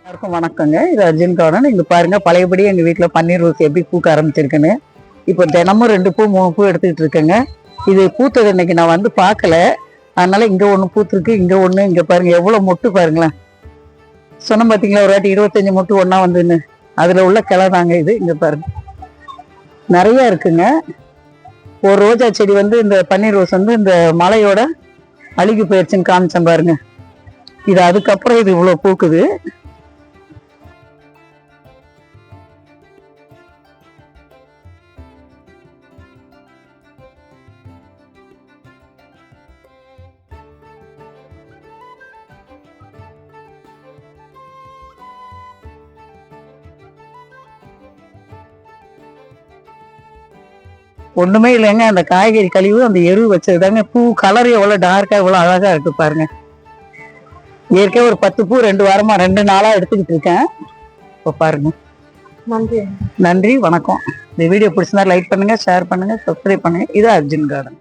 எல்லாருக்கும் வணக்கங்க. இது அர்ஜுன் கார்டன். இங்க பாருங்க, பழையபடி எங்க வீட்டுல பன்னீர் ரோஸ் எப்படி பூக்க ஆரம்பிச்சிருக்குன்னு. இப்போ தினமும் 2 பூ 3 பூ எடுத்துக்கிட்டு இருக்கேங்க. இது பூத்தது இன்னைக்கு நான் வந்து பார்க்கல, அதனால இங்க ஒண்ணு பூத்துருக்கு, இங்க ஒண்ணு. இங்க பாருங்க எவ்வளவு மொட்டு பாருங்களேன். சொன்ன பாத்தீங்களா ஒரு வாட்டி 25 மொட்டு ஒன்னா வந்துன்னு, அதுல உள்ள கிளை தாங்க இது. இங்க பாருங்க நிறைய இருக்குங்க. ஒரு ரோஜா செடி வந்து இந்த பன்னீர் ரோஸ் வந்து இந்த மழையோட அழுகி போயிடுச்சுன்னு காமிச்சேன் பாருங்க. இது அதுக்கப்புறம் இது இவ்வளவு பூக்குது. ஒண்ணுமே இல்லைங்க, அந்த காய்கறி கழிவு அந்த எரு வச்சதுதாங்க. பூ கலர் எவ்வளவு டார்க்கா எவ்வளவு அழகா இருக்கு பாருங்க. ஏற்கனவே ஒரு 10 பூ 2 வாரமா 2 நாளா எடுத்துக்கிட்டு இருக்கேன். இப்போ பாருங்க. நன்றி, வணக்கம். இந்த வீடியோ பிடிச்சிருந்தா லைக் பண்ணுங்க, ஷேர் பண்ணுங்க, சப்ஸ்கிரைப் பண்ணுங்க. இது அர்ஜுன் கார்டன்.